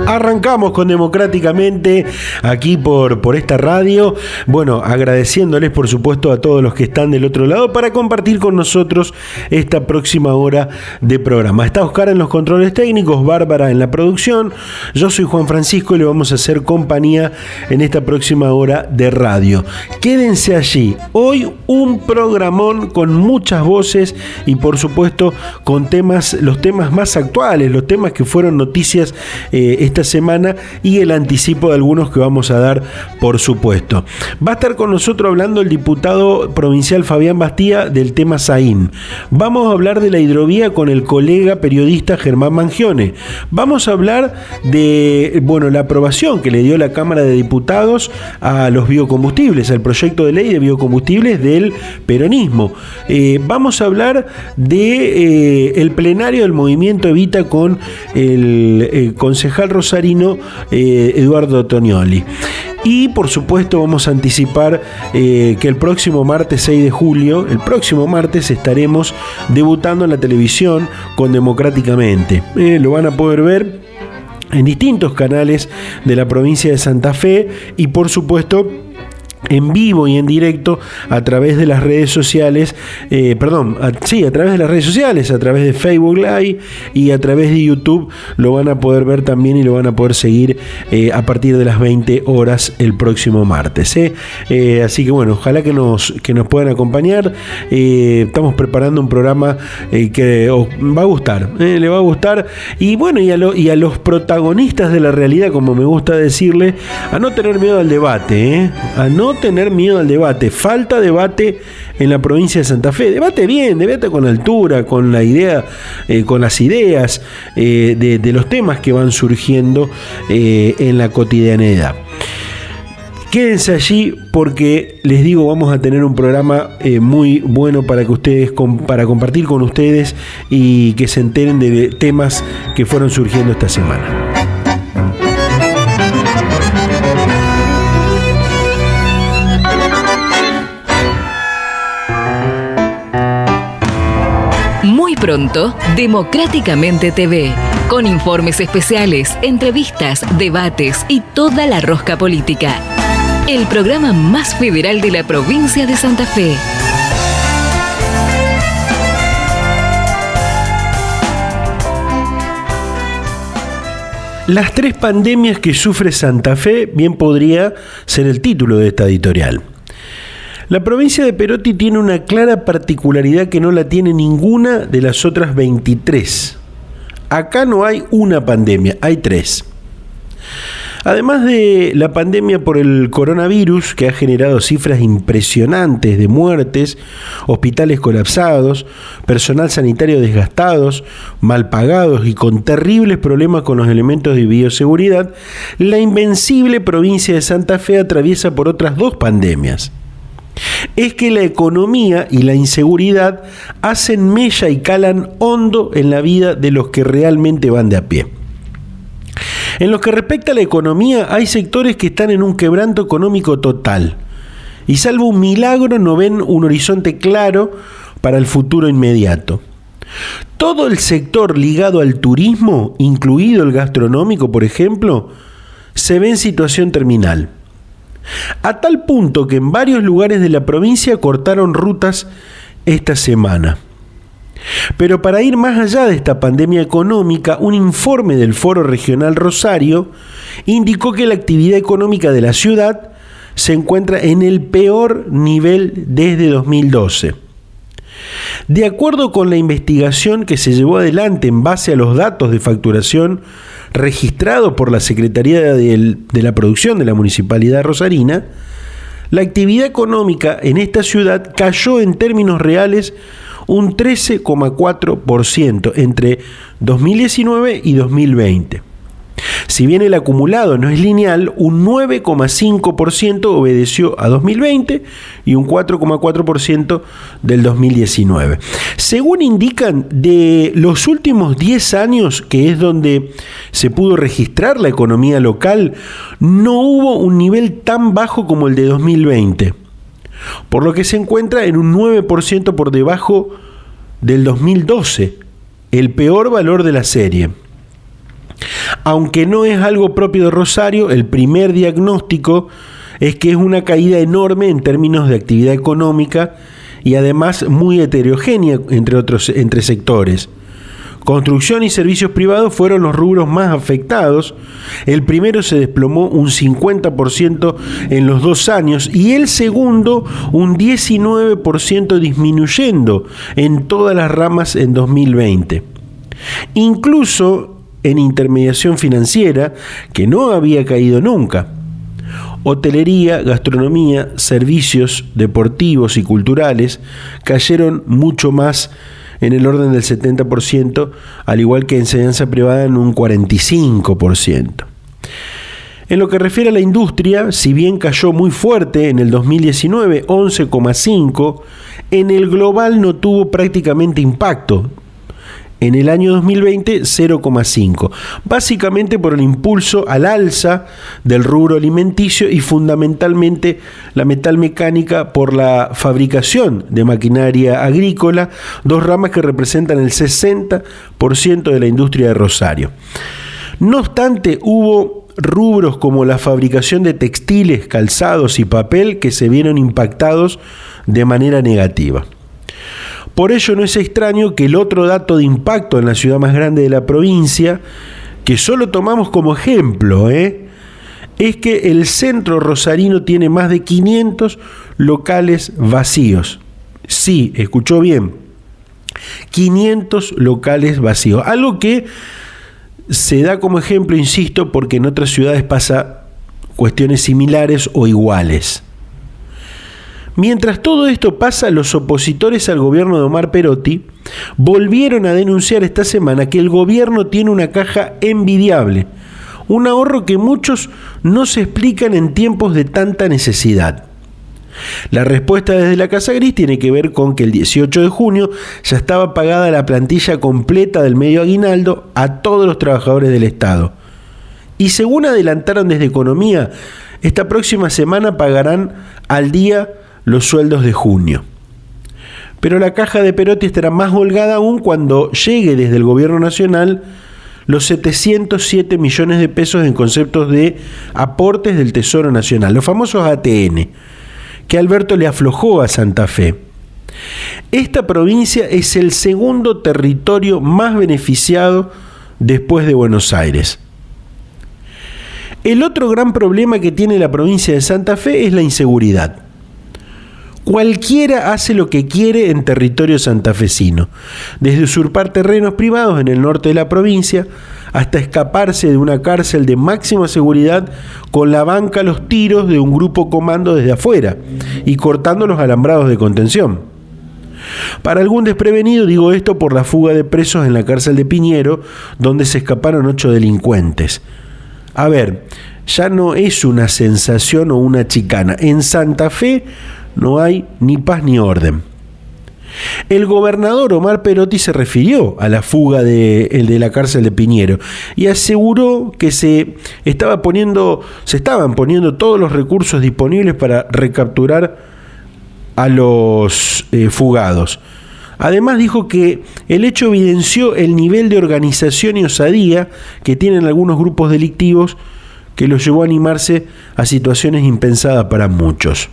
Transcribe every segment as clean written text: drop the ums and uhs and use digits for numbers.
Arrancamos con Democráticamente aquí por esta radio. Bueno, agradeciéndoles por supuesto a todos los que están del otro lado para compartir con nosotros esta próxima hora de programa. Está Oscar en los controles técnicos, Bárbara en la producción. Yo soy Juan Francisco y le vamos a hacer compañía en esta próxima hora de radio. Quédense allí. Hoy un programón con muchas voces y por supuesto con los temas más actuales, los temas que fueron noticias esta semana y el anticipo de algunos que vamos a dar, por supuesto. Va a estar con nosotros hablando el diputado provincial Fabián Bastía del tema Saín. Vamos a hablar de la hidrovía con el colega periodista Germán Mangione. Vamos a hablar de, la aprobación que le dio la Cámara de Diputados a los biocombustibles, al proyecto de ley de biocombustibles del peronismo. Vamos a hablar de el plenario del Movimiento Evita con el concejal rosarino Eduardo Tonioli. Y por supuesto vamos a anticipar que el próximo martes 6 de julio, estaremos debutando en la televisión con Democráticamente. Lo van a poder ver en distintos canales de la provincia de Santa Fe y por supuesto en vivo y en directo a través de las redes sociales, a través de las redes sociales, a través de Facebook Live y a través de YouTube lo van a poder ver también y lo van a poder seguir a partir de las 20 horas el próximo martes. Así que bueno, ojalá que nos puedan acompañar. Estamos preparando un programa que os va a gustar, le va a gustar y bueno, y a los protagonistas de la realidad, como me gusta decirle, a no tener miedo al debate, a no tener miedo al debate. Falta debate en la provincia de Santa Fe. Debate bien, debate con altura, con la idea, con las ideas de los temas que van surgiendo en la cotidianidad. Quédense allí porque les digo, vamos a tener un programa muy bueno para que ustedes, para compartir con ustedes y que se enteren de temas que fueron surgiendo esta semana. Pronto, Democráticamente TV, con informes especiales, entrevistas, debates y toda la rosca política. El programa más federal de la provincia de Santa Fe. Las 3 pandemias que sufre Santa Fe, bien podría ser el título de esta editorial. La provincia de Perotti tiene una clara particularidad que no la tiene ninguna de las otras 23. Acá no hay una pandemia, hay 3. Además de la pandemia por el coronavirus, que ha generado cifras impresionantes de muertes, hospitales colapsados, personal sanitario desgastados, mal pagados y con terribles problemas con los elementos de bioseguridad, la invencible provincia de Santa Fe atraviesa por otras 2 pandemias. Es que la economía y la inseguridad hacen mella y calan hondo en la vida de los que realmente van de a pie. En lo que respecta a la economía, hay sectores que están en un quebranto económico total y salvo un milagro no ven un horizonte claro para el futuro inmediato. Todo el sector ligado al turismo, incluido el gastronómico, por ejemplo, se ve en situación terminal. A tal punto que en varios lugares de la provincia cortaron rutas esta semana. Pero para ir más allá de esta pandemia económica, un informe del Foro Regional Rosario indicó que la actividad económica de la ciudad se encuentra en el peor nivel desde 2012. De acuerdo con la investigación que se llevó adelante en base a los datos de facturación registrados por la Secretaría de la Producción de la Municipalidad Rosarina, la actividad económica en esta ciudad cayó en términos reales un 13,4% entre 2019 y 2020. Si bien el acumulado no es lineal, un 9,5% obedeció a 2020 y un 4,4% del 2019. Según indican, de los últimos 10 años, que es donde se pudo registrar la economía local, no hubo un nivel tan bajo como el de 2020, por lo que se encuentra en un 9% por debajo del 2012, el peor valor de la serie. Aunque no es algo propio de Rosario, el primer diagnóstico es que es una caída enorme en términos de actividad económica y además muy heterogénea entre sectores. Construcción y servicios privados fueron los rubros más afectados. El primero se desplomó un 50% en los 2 años y el segundo un 19% disminuyendo en todas las ramas en 2020. Incluso en intermediación financiera, que no había caído nunca. Hotelería, gastronomía, servicios deportivos y culturales cayeron mucho más, en el orden del 70%, al igual que enseñanza privada en un 45%. En lo que refiere a la industria, si bien cayó muy fuerte en el 2019, 11,5%, en el global no tuvo prácticamente impacto. En el año 2020, 0,5%, básicamente por el impulso al alza del rubro alimenticio y fundamentalmente la metalmecánica por la fabricación de maquinaria agrícola, 2 ramas que representan el 60% de la industria de Rosario. No obstante, hubo rubros como la fabricación de textiles, calzados y papel que se vieron impactados de manera negativa. Por ello no es extraño que el otro dato de impacto en la ciudad más grande de la provincia, que solo tomamos como ejemplo, es que el centro rosarino tiene más de 500 locales vacíos. Sí, escuchó bien, 500 locales vacíos. Algo que se da como ejemplo, insisto, porque en otras ciudades pasa cuestiones similares o iguales. Mientras todo esto pasa, los opositores al gobierno de Omar Perotti volvieron a denunciar esta semana que el gobierno tiene una caja envidiable, un ahorro que muchos no se explican en tiempos de tanta necesidad. La respuesta desde la Casa Gris tiene que ver con que el 18 de junio ya estaba pagada la plantilla completa del medio aguinaldo a todos los trabajadores del Estado. Y según adelantaron desde Economía, esta próxima semana pagarán al día los sueldos de junio. Pero la caja de Perotti estará más holgada aún cuando llegue desde el gobierno nacional los 707 millones de pesos en conceptos de aportes del Tesoro Nacional, los famosos ATN, que Alberto le aflojó a Santa Fe. Esta provincia es el segundo territorio más beneficiado después de Buenos Aires. El otro gran problema que tiene la provincia de Santa Fe es la inseguridad. Cualquiera hace lo que quiere en territorio santafesino, desde usurpar terrenos privados en el norte de la provincia hasta escaparse de una cárcel de máxima seguridad con la banca a los tiros de un grupo comando desde afuera y cortando los alambrados de contención. Para algún desprevenido digo esto por la fuga de presos en la cárcel de Piñero, donde se escaparon 8 delincuentes. A ver, ya no es una sensación o una chicana. En Santa Fe no hay ni paz ni orden. El gobernador Omar Perotti se refirió a la fuga de la cárcel de Piñero y aseguró que se estaban poniendo todos los recursos disponibles para recapturar a los fugados. Además dijo que el hecho evidenció el nivel de organización y osadía que tienen algunos grupos delictivos que los llevó a animarse a situaciones impensadas para muchos.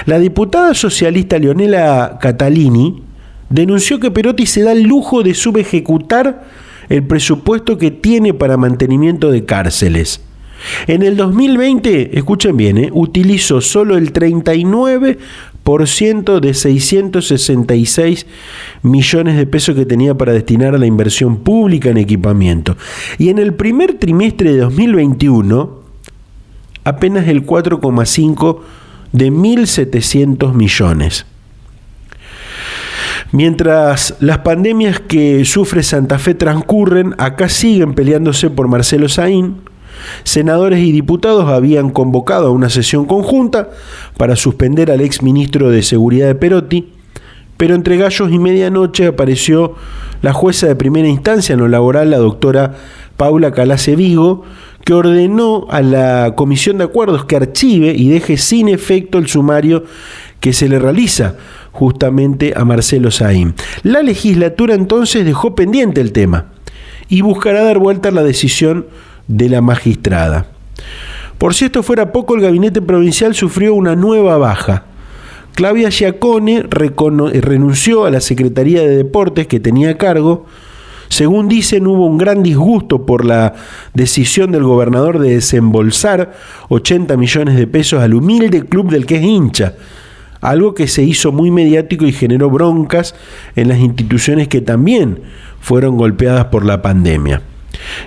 La diputada socialista Leonela Catalini denunció que Perotti se da el lujo de subejecutar el presupuesto que tiene para mantenimiento de cárceles. En el 2020, escuchen bien, utilizó solo el 39% de 666 millones de pesos que tenía para destinar a la inversión pública en equipamiento. Y en el primer trimestre de 2021, apenas el 4,5% de 1.700 millones. Mientras las pandemias que sufre Santa Fe transcurren, acá siguen peleándose por Marcelo Saín. Senadores y diputados habían convocado a una sesión conjunta para suspender al exministro de Seguridad de Perotti, pero entre gallos y medianoche apareció la jueza de primera instancia en lo laboral, la doctora Paula Calace Vigo, que ordenó a la Comisión de Acuerdos que archive y deje sin efecto el sumario que se le realiza justamente a Marcelo Saín. La legislatura entonces dejó pendiente el tema y buscará dar vuelta a la decisión de la magistrada. Por si esto fuera poco, el gabinete provincial sufrió una nueva baja. Claudia Giacone renunció a la Secretaría de Deportes que tenía a cargo. Según dicen, hubo un gran disgusto por la decisión del gobernador de desembolsar 80 millones de pesos al humilde club del que es hincha, algo que se hizo muy mediático y generó broncas en las instituciones que también fueron golpeadas por la pandemia.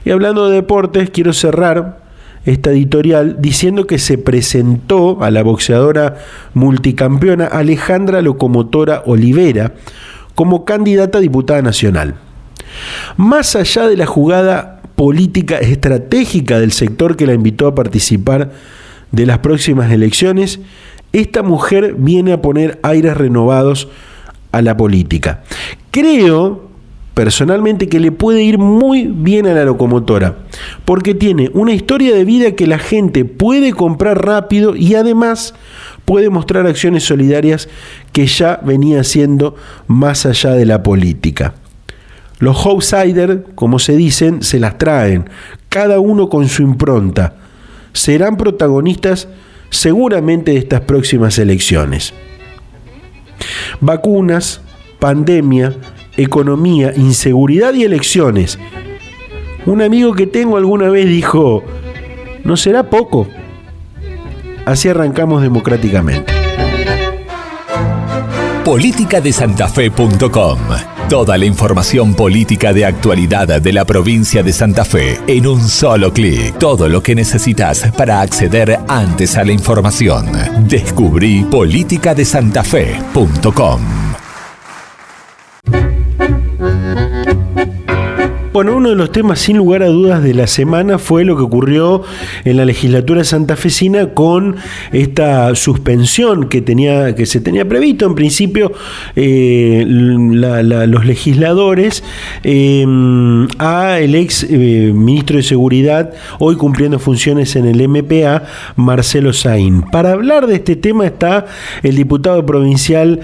Y hablando de deportes, quiero cerrar esta editorial diciendo que se presentó a la boxeadora multicampeona Alejandra Locomotora Olivera como candidata a diputada nacional. Más allá de la jugada política estratégica del sector que la invitó a participar de las próximas elecciones, esta mujer viene a poner aires renovados a la política. Creo personalmente que le puede ir muy bien a la locomotora, porque tiene una historia de vida que la gente puede comprar rápido y además puede mostrar acciones solidarias que ya venía haciendo más allá de la política. Los outsiders, como se dicen, se las traen, cada uno con su impronta. Serán protagonistas seguramente de estas próximas elecciones. Vacunas, pandemia, economía, inseguridad y elecciones. Un amigo que tengo alguna vez dijo, ¿no será poco? Así arrancamos democráticamente. Politicadesantafe.com. Toda la información política de actualidad de la provincia de Santa Fe en un solo clic. Todo lo que necesitas para acceder antes a la información. Descubrí politicadesantafe.com. Bueno, uno de los temas sin lugar a dudas de la semana fue lo que ocurrió en la legislatura santafesina con esta suspensión que se tenía previsto en principio los legisladores a el ex ministro de Seguridad, hoy cumpliendo funciones en el MPA, Marcelo Saín. Para hablar de este tema está el diputado provincial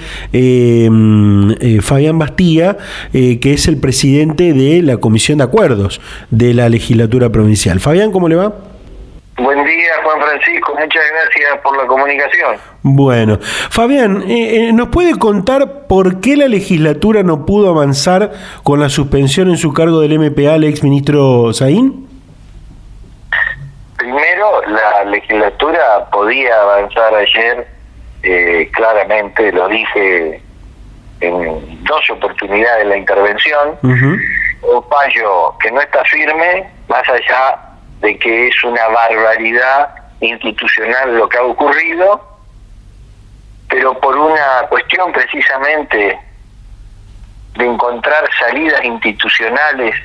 Fabián Bastía, que es el presidente de la Comisión de Acuerdos de la legislatura provincial. Fabián, ¿cómo le va? Buen día, Juan Francisco, muchas gracias por la comunicación. Bueno, Fabián, ¿nos puede contar por qué la legislatura no pudo avanzar con la suspensión en su cargo del MPA al exministro Saín? Primero, la legislatura podía avanzar ayer, claramente lo dije en dos oportunidades de la intervención. Un fallo que no está firme, más allá de que es una barbaridad institucional lo que ha ocurrido, pero por una cuestión precisamente de encontrar salidas institucionales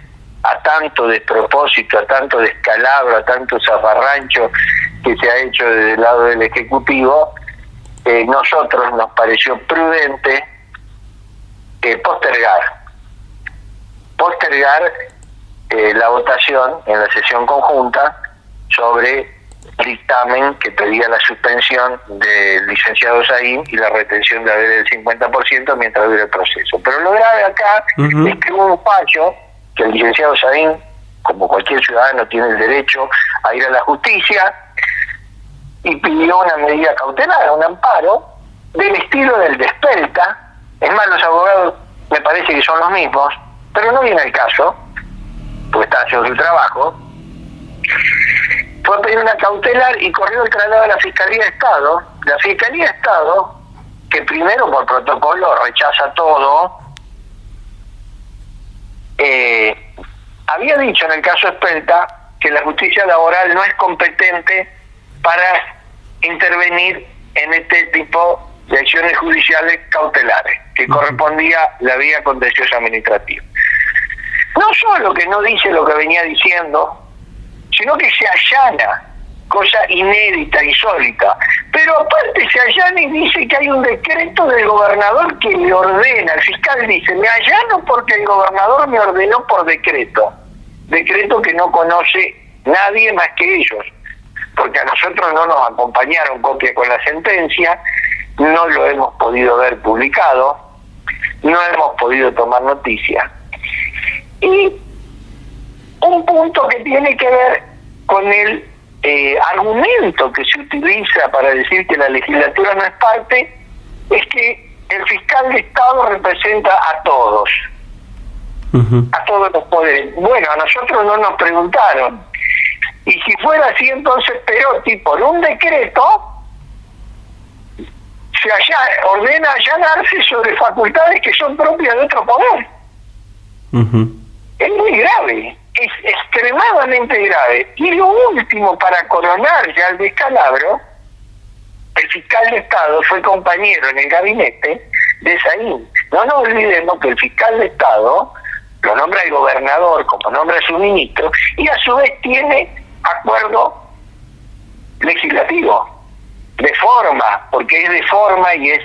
a tanto despropósito, a tanto descalabro, a tanto zafarrancho que se ha hecho desde el lado del Ejecutivo, nosotros nos pareció prudente postergar la votación en la sesión conjunta sobre el dictamen que pedía la suspensión del licenciado Saín y la retención de haber del 50% mientras dure el proceso. Pero lo grave acá es que hubo un fallo que el licenciado Saín, como cualquier ciudadano, tiene el derecho a ir a la justicia y pidió una medida cautelar, un amparo, del estilo del de Espelta. Es más, los abogados me parece que son los mismos, pero no viene el caso, porque está haciendo su trabajo. Fue a pedir una cautelar y corrió el traslado a la Fiscalía de Estado. La Fiscalía de Estado, que primero por protocolo rechaza todo, había dicho en el caso Espelta que la justicia laboral no es competente para intervenir en este tipo de acciones judiciales cautelares, que correspondía la vía contenciosa administrativa. No solo que no dice lo que venía diciendo, sino que se allana, cosa inédita, insólita. Pero aparte se allana y dice que hay un decreto del gobernador que le ordena. El fiscal dice, me allano porque el gobernador me ordenó por decreto. Decreto que no conoce nadie más que ellos, porque a nosotros no nos acompañaron copia con la sentencia, no lo hemos podido ver publicado, no hemos podido tomar noticia. Y un punto que tiene que ver con el argumento que se utiliza para decir que la legislatura no es parte, es que el fiscal de Estado representa a todos, a todos los poderes. Bueno, a nosotros no nos preguntaron. Y si fuera así, entonces Perotti, por un decreto, ordena allanarse sobre facultades que son propias de otro poder. Es muy grave, es extremadamente grave. Y lo último, para coronar ya el descalabro, el fiscal de Estado fue compañero en el gabinete de Saín. No nos olvidemos que el fiscal de Estado lo nombra el gobernador, como nombra su ministro, y a su vez tiene acuerdo legislativo, de forma, porque es de forma y es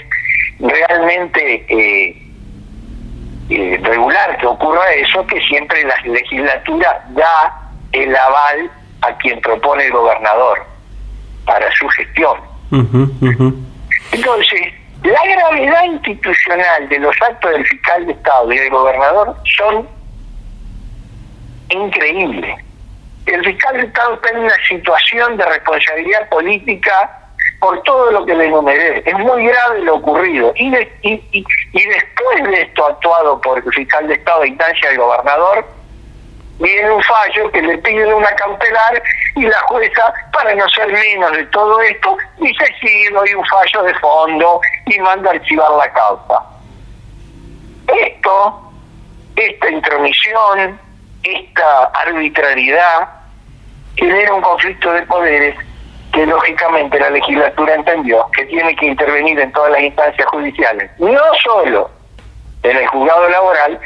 realmente regular que ocurra eso, que siempre la legislatura da el aval a quien propone el gobernador para su gestión. Entonces, la gravedad institucional de los actos del fiscal de Estado y del gobernador son increíbles. El fiscal de Estado está en una situación de responsabilidad política por todo lo que le enumeré. Es muy grave lo ocurrido. Y después de esto actuado por el fiscal de Estado a instancia del gobernador, viene un fallo que le piden una cautelar y la jueza, para no ser menos de todo esto, dice sí, doy un fallo de fondo y manda a archivar la causa. Esta intromisión, esta arbitrariedad, genera un conflicto de poderes que lógicamente la legislatura entendió que tiene que intervenir en todas las instancias judiciales, no solo en el juzgado laboral,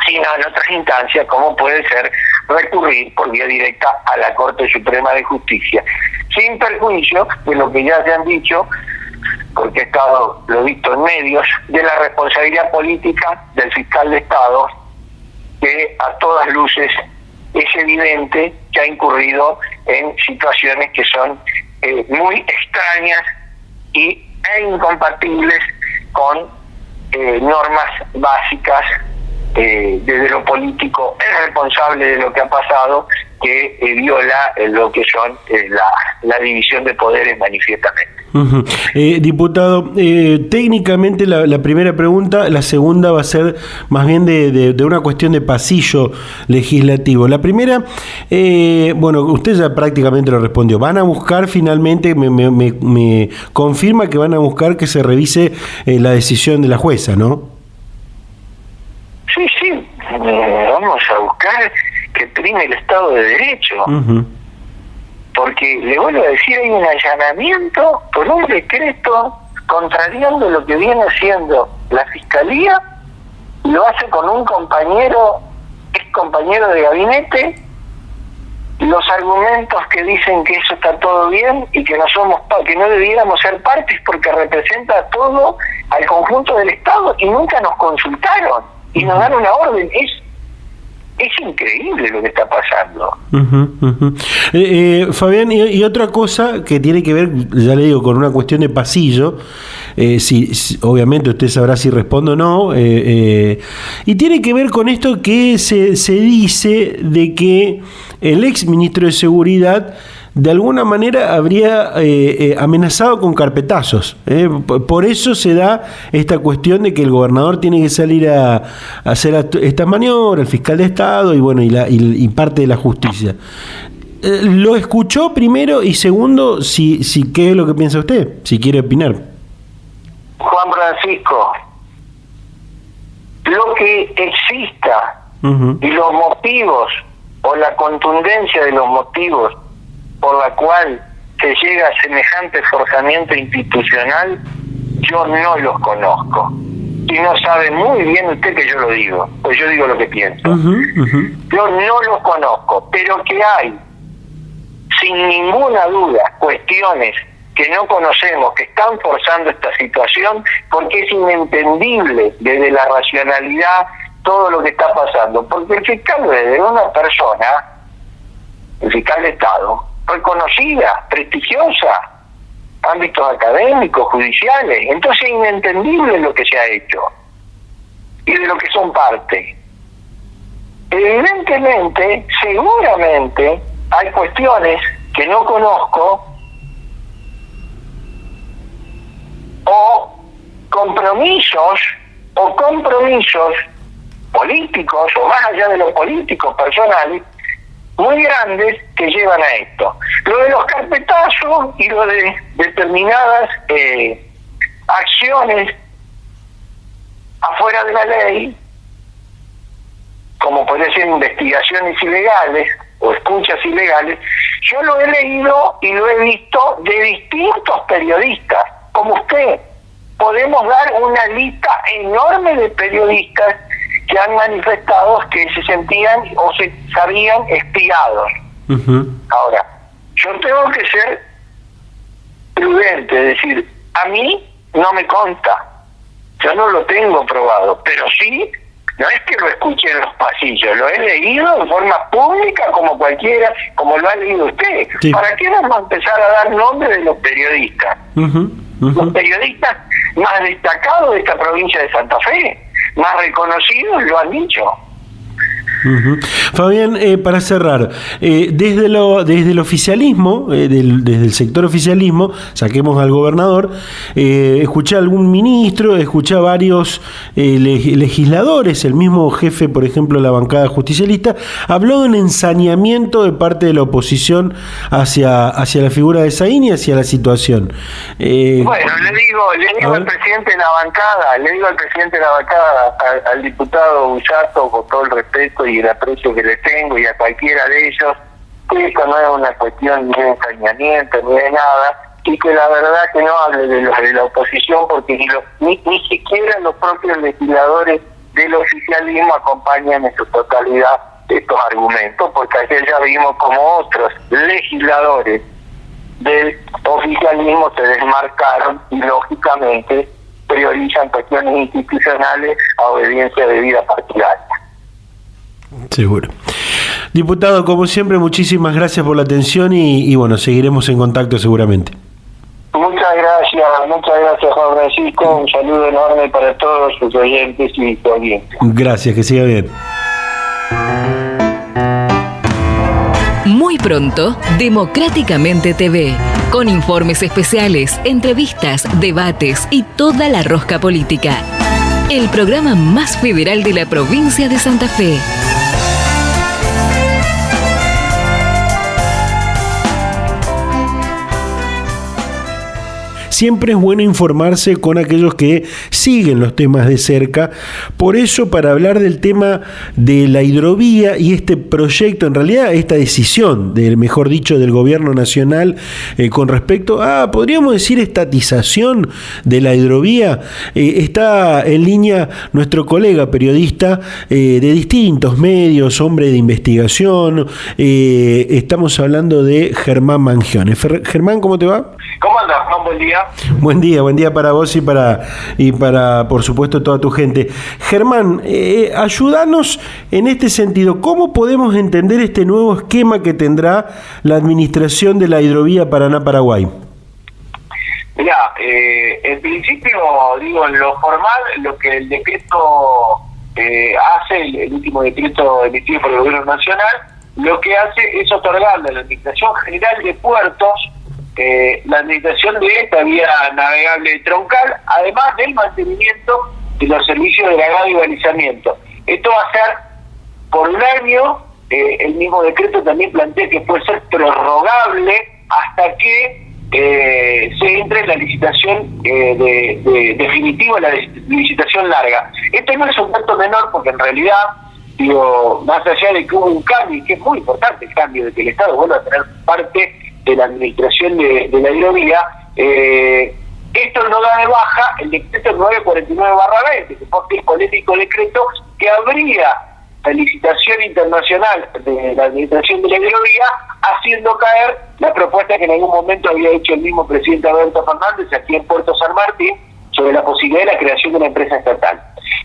sino en otras instancias, como puede ser recurrir por vía directa a la Corte Suprema de Justicia, sin perjuicio de lo que ya se han dicho, porque he estado, lo he visto en medios, de la responsabilidad política del fiscal de Estado, que a todas luces es evidente que ha incurrido en situaciones que son muy extrañas e incompatibles con normas básicas desde lo político. Es responsable de lo que ha pasado, que viola lo que son la división de poderes manifiestamente. Diputado, técnicamente la primera pregunta, la segunda va a ser más bien de una cuestión de pasillo legislativo. La primera, bueno, usted ya prácticamente lo respondió. Van a buscar finalmente, me confirma que van a buscar que se revise la decisión de la jueza, ¿no? Sí, vamos a buscar que prime el Estado de Derecho. Porque, le vuelvo a decir, hay un allanamiento por un decreto contrariando lo que viene haciendo la Fiscalía, y lo hace con un compañero, ex compañero de gabinete, los argumentos que dicen que eso está todo bien y que que no debiéramos ser partes porque representa a todo, al conjunto del Estado, y nunca nos consultaron y nos dan una orden. Es increíble lo que está pasando. Fabián, y otra cosa que tiene que ver, ya le digo, con una cuestión de pasillo, si obviamente usted sabrá si respondo o no, y tiene que ver con esto que se dice de que el ex ministro de Seguridad de alguna manera habría amenazado con carpetazos. Por eso se da esta cuestión de que el gobernador tiene que salir a hacer estas maniobras, el fiscal de Estado y bueno, y parte de la justicia. ¿Lo escuchó primero? Y segundo, si ¿qué es lo que piensa usted? Si quiere opinar. Juan Francisco, lo que exista y los motivos o la contundencia de los motivos por la cual se llega a semejante forzamiento institucional, yo no los conozco. Y no sabe muy bien usted que yo lo digo, pues yo digo lo que pienso. Yo no los conozco, pero que hay, sin ninguna duda, cuestiones que no conocemos, que están forzando esta situación, porque es inentendible desde la racionalidad todo lo que está pasando. Porque el fiscal es una persona, el fiscal de Estado, reconocida, prestigiosa, ámbitos académicos, judiciales. Entonces es inentendible lo que se ha hecho y de lo que son parte. Evidentemente, seguramente hay cuestiones que no conozco o compromisos políticos, o más allá de los políticos personales, muy grandes que llevan a esto. Lo de los carpetazos y lo de determinadas acciones afuera de la ley, como puede ser investigaciones ilegales o escuchas ilegales, yo lo he leído y lo he visto de distintos periodistas, como usted. Podemos dar una lista enorme de periodistas que han manifestado que se sentían o se sabían espiados. Uh-huh. Ahora, yo tengo que ser prudente, es decir, a mí no me consta, yo no lo tengo probado, pero sí, no es que lo escuche en los pasillos, lo he leído en forma pública como cualquiera, como lo ha leído usted. Sí. ¿Para qué vamos a empezar a dar nombre de los periodistas? Uh-huh. Uh-huh. Los periodistas más destacados de esta provincia de Santa Fe, más reconocidos, lo han dicho. Uh-huh. Fabián, para cerrar, desde el oficialismo, desde el sector oficialismo, saquemos al gobernador, escuché a algún ministro, escuché a varios legisladores, el mismo jefe, por ejemplo, de la bancada justicialista, habló de un ensañamiento de parte de la oposición hacia la figura de Saín y hacia la situación. Bueno, le digo al presidente de la bancada, al diputado Busato, con todo el respeto y el aprecio que le tengo, y a cualquiera de ellos, que esto no es una cuestión ni de ensañamiento ni de nada, y que la verdad que no hable de los de la oposición, porque ni siquiera los propios legisladores del oficialismo acompañan en su totalidad estos argumentos, porque ayer ya vimos como otros legisladores del oficialismo se desmarcaron y lógicamente priorizan cuestiones institucionales a obediencia de vida partidaria. Seguro. Diputado, como siempre, muchísimas gracias por la atención y bueno, seguiremos en contacto seguramente. Muchas gracias Juan Francisco, un saludo enorme para todos sus oyentes y sus oyentes. Gracias, que siga bien. Muy pronto, Democráticamente TV, con informes especiales, entrevistas, debates y toda la rosca política. El programa más federal de la provincia de Santa Fe. Siempre es bueno informarse con aquellos que siguen los temas de cerca. Por eso, para hablar del tema de la hidrovía y este proyecto, en realidad esta decisión, mejor dicho, del gobierno nacional con respecto a, podríamos decir, estatización de la hidrovía, está en línea nuestro colega periodista de distintos medios, hombre de investigación. Estamos hablando de Germán Mangione. Germán, ¿cómo te va? ¿Cómo andas, Juan? Buen día. Buen día para vos y para por supuesto toda tu gente. Germán, ayúdanos en este sentido. ¿Cómo podemos entender este nuevo esquema que tendrá la administración de la hidrovía Paraná-Paraguay? Mirá, en principio, digo, en lo formal, lo que el decreto hace, el último decreto emitido por el Gobierno Nacional, lo que hace es otorgarle a la Administración General de Puertos la administración de esta vía navegable troncal, además del mantenimiento de los servicios de dragado y balizamiento. Esto va a ser por un año. El mismo decreto también plantea que puede ser prorrogable hasta que se entre en la licitación definitiva, la licitación larga. Esto no es un dato menor, porque en realidad, digo, más allá de que hubo un cambio, que es muy importante el cambio de que el Estado vuelva a tener parte de la administración de la hidrovía, esto no da de baja el decreto 949/20, que es el polémico decreto que abría la licitación internacional de la administración de la hidrovía, haciendo caer la propuesta que en algún momento había hecho el mismo presidente Alberto Fernández aquí en Puerto San Martín sobre la posibilidad de la creación de una empresa estatal.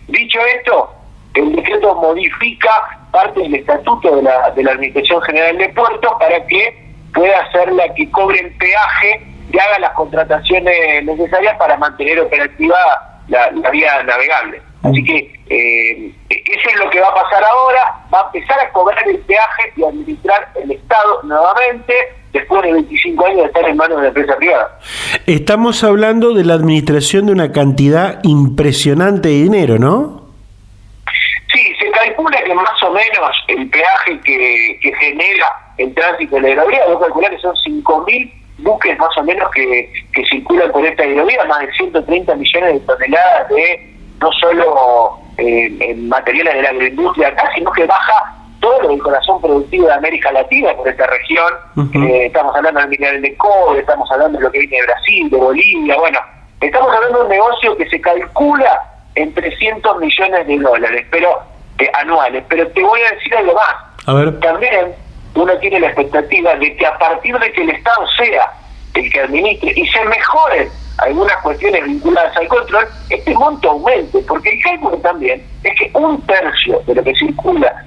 Dicho esto, el decreto modifica parte del estatuto de la Administración General de Puertos para que pueda ser la que cobre el peaje que haga las contrataciones necesarias para mantener operativa la vía navegable. Así que eso es lo que va a pasar ahora. Va a empezar a cobrar el peaje y a administrar el Estado nuevamente, después de 25 años de estar en manos de la empresa privada. Estamos hablando de la administración de una cantidad impresionante de dinero, ¿no? Sí, se calcula que más o menos el peaje que genera el tránsito de la hidrovía, vos calculás que son 5.000 buques más o menos que circulan por esta hidrovía, más de 130 millones de toneladas de no solo materiales de la agroindustria acá, sino que baja todo lo del corazón productivo de América Latina por esta región. Estamos hablando del mineral de cobre, estamos hablando de lo que viene de Brasil, de Bolivia, bueno, estamos hablando de un negocio que se calcula en 300 millones de dólares, pero anuales. Pero te voy a decir algo más. A ver. También uno tiene la expectativa de que a partir de que el Estado sea el que administre y se mejoren algunas cuestiones vinculadas al control, este monto aumente, porque el cálculo también es que 1/3 de lo que circula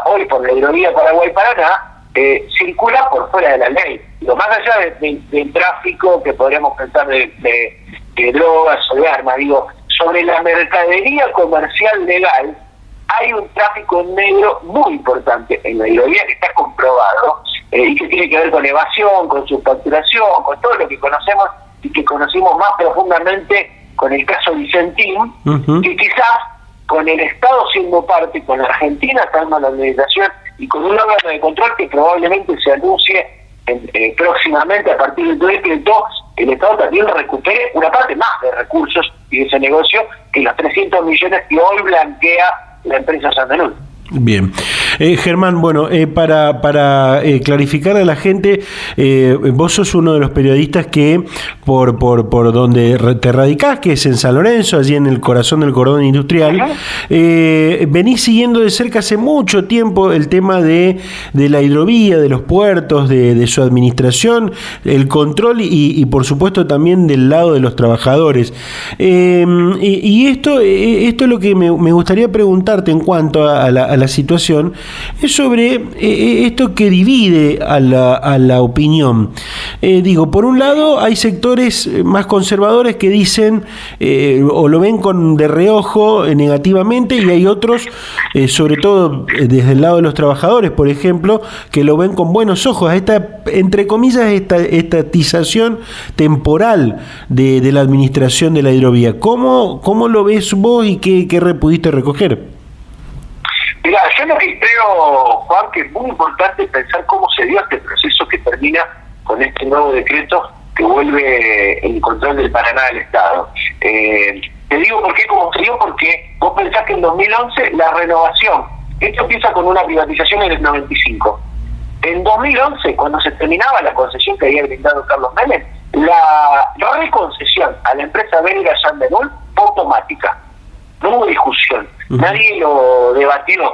hoy por la hidrovía Paraguay-Paraná circula por fuera de la ley. Lo más allá del tráfico que podríamos pensar de drogas o de armas, digo, sobre la mercadería comercial legal hay un tráfico negro muy importante en la hidrovía que está comprobado y que tiene que ver con evasión, con subfacturación, con todo lo que conocemos y que conocimos más profundamente con el caso Vicentín, que quizás con el Estado siendo parte, con la Argentina estando en la administración y con un órgano de control que probablemente se anuncie próximamente a partir del decreto, el Estado también recupere una parte más de recursos y de ese negocio que los 300 millones que hoy blanquea la empresa Sandanul. Bien. Germán, bueno, para clarificar a la gente, vos sos uno de los periodistas que por donde te radicás, que es en San Lorenzo, allí en el corazón del cordón industrial, venís siguiendo de cerca hace mucho tiempo el tema de la hidrovía, de los puertos, de su administración, el control y por supuesto también del lado de los trabajadores. Y esto es lo que me gustaría preguntarte en cuanto a la situación, es sobre esto que divide a la opinión. Digo, por un lado hay sectores más conservadores que dicen o lo ven de reojo negativamente, y hay otros, sobre todo desde el lado de los trabajadores, por ejemplo, que lo ven con buenos ojos, entre comillas, esta estatización temporal de la administración de la hidrovía. ¿Cómo lo ves vos y qué pudiste recoger? Mirá, yo lo que creo, Juan, que es muy importante pensar cómo se dio este proceso que termina con este nuevo decreto que vuelve el control del Paraná al Estado. Te digo por qué, como se dio, porque vos pensás que en 2011 la renovación, esto empieza con una privatización en el 95. En 2011, cuando se terminaba la concesión que había brindado Carlos Menem, la reconcesión a la empresa belga Sandanul fue automática. No hubo discusión, nadie lo debatió.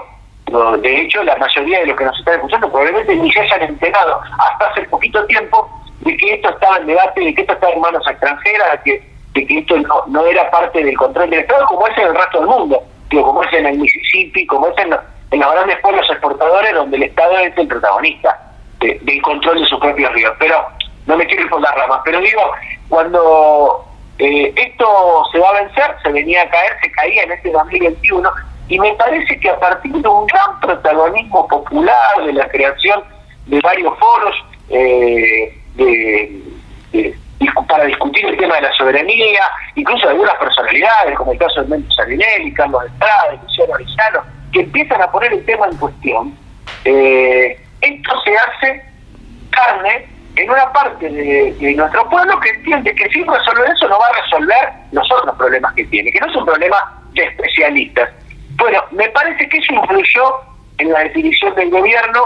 De hecho, la mayoría de los que nos están escuchando probablemente ni se hayan enterado hasta hace poquito tiempo de que esto estaba en debate, de que esto estaba en manos extranjeras, de que esto no era parte del control del Estado, como es en el resto del mundo, como es en el Mississippi, como es en los grandes pueblos exportadores, donde el Estado es el protagonista del control de sus propios ríos. Pero no me quiero ir por las ramas, pero digo, cuando esto se va a vencer, se venía a caer, se caía en este 2021, y me parece que a partir de un gran protagonismo popular, de la creación de varios foros para discutir el tema de la soberanía, incluso de algunas personalidades, como el caso de Mento Salinelli, Carlos Estrada, Luciano Arellano, que empiezan a poner el tema en cuestión, esto se hace carne en una parte de nuestro pueblo que entiende que sin resolver eso no va a resolver los otros problemas que tiene, que no es un problema de especialistas. Bueno, me parece que eso influyó en la definición del gobierno